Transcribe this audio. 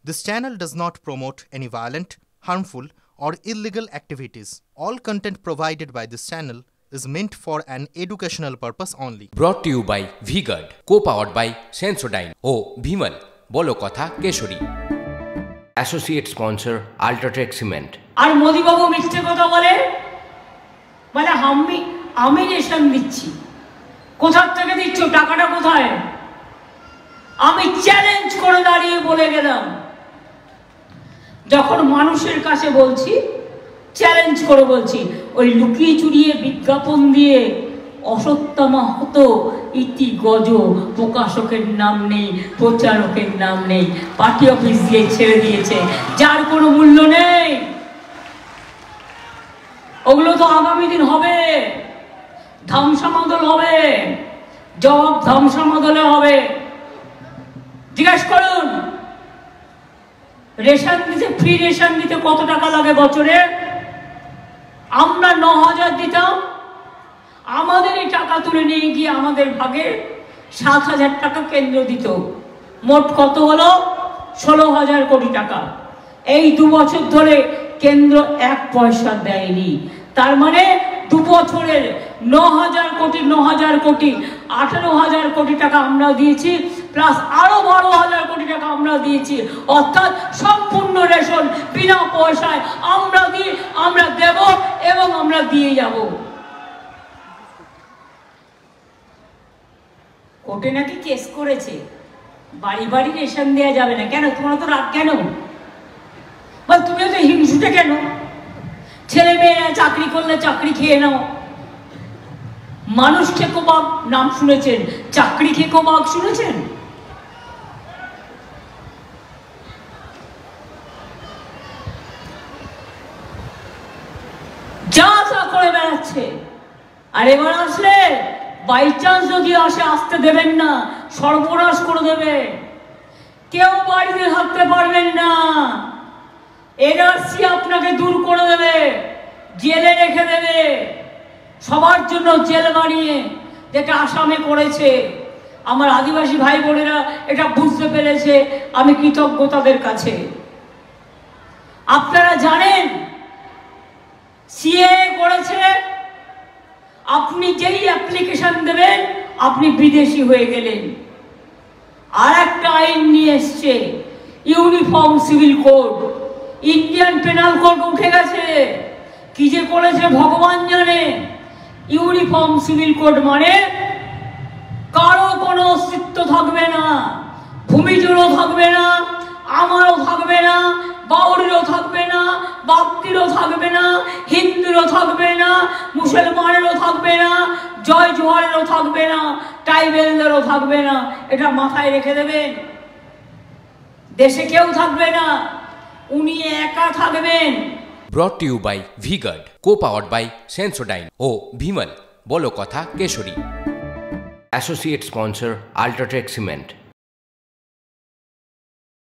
This channel does not promote any violent, harmful, or illegal activities. All content provided by this channel is meant for an educational purpose only. Brought to you by V-Guard, co-powered by Sensodyne O Bhimal, বলো কথা Keshari. Associate sponsor Ultratech Cement। আর মোদি বাবু মিথ্যে কথা বলে, মানে আমি ration দিচ্ছি, কোথা থেকে দিচ্ছ, টাকাটা কোথায়? আমি চ্যালেঞ্জ করে দাঁড়িয়ে বলে গেলাম, যখন মানুষের কাছে বলছি চ্যালেঞ্জ করে বলছি, ওই লুকিয়ে চুরিয়ে বিজ্ঞাপন দিয়ে অসত্যামা হতো ইতি গজ, প্রকাশকের নাম নেই, প্রচারকের নাম নেই, পার্টি অফিস দিয়ে ছেড়ে দিয়েছে, যার কোনো মূল্য নেই। ওগুলো তো আগামী দিন হবে, ধামসামাদল হবে, জবাব ধামসামাদলে হবে। জিজ্ঞাসা করুন, রেশন দিতে, ফ্রি রেশন দিতে কত টাকা লাগে বছরে? আমরা ৯,০০০ দিতাম, আমাদের এই টাকা তুলে নিয়ে গিয়ে আমাদের ভাগে ৭,০০০ টাকা কেন্দ্র দিত। মোট কত হলো? ১৬,০০০ কোটি টাকা। এই ২ বছর ধরে কেন্দ্র ১ পয়সা দেয়নি। তার মানে ২ বছরের ৯,০০০ কোটি ১৮,০০০ কোটি টাকা আমরা দিয়েছি, প্লাস আরো ১২,০০০ কোটি টাকা আমরা দিয়েছি। অর্থাৎ সম্পূর্ণ রেশন বিনা পয়সায় আমরা দিই, আমরা দেব এবং আমরা দিয়ে যাব। কোর্টে নাকি কেস করেছে, বাড়ি বাড়ি রেশন দেওয়া যাবে না। কেন? তোমার তো রাগ কেন? বা তুমিও তো হিংসুটে কেন? ছেলে মেয়েরা চাকরি করলে চাকরি খেয়ে নাও। মানুষ খেকো বাঘ নাম শুনেছেন, চাকরি খেকো বাঘ শুনেছেন? যা তা করে বেড়াচ্ছে। আর এবার আসলে বাই চান্স যদি আসে, আসতে দেবেন না, সর্বনাশ করে দেবে। কেউ বাড়িতে থাকতে পারবেন না। এনআরসি আপনাকে দূর করে দেবে, জেলে রেখে দেবে, সবার জন্য জেল বানিয়ে, যেটা আসামে করেছে। আমার আদিবাসী ভাই বোনেরা এটা বুঝতে পেরেছে, আমি কৃতজ্ঞ তাদের কাছে। আপনারা জানেন সিএ করেছে, আপনি যেই অ্যাপ্লিকেশন দেবেন আপনি বিদেশি হয়ে গেলেন। আর একটা আইন নিয়ে এসছে, uniform civil code. Indian penal code উঠে গেছে, কি যে করেছে ভগবান জানে। ইউনিফর্ম সিভিল কোড মানে কারো কোনো অস্তিত্ব থাকবে না, ভূমিজুরও থাকবে না, আমারও থাকবে না, বাউরিরও থাকবে না, বাপ্তিরও থাকবে না, হিন্দুরও থাকবে না, মুসলমানেরও থাকবে না, জয় জোহারেরও থাকবে না, ট্রাইবেলদেরও থাকবে না। এটা মাথায় রেখে দেবেন। দেশে কেউ থাকবে না, উনি একা থাকবেন। Brought to you by V-Guard, co-powered by Sensodyne O Bhimal, বলো কথা Keshari. Associate sponsor Ultratech Cement।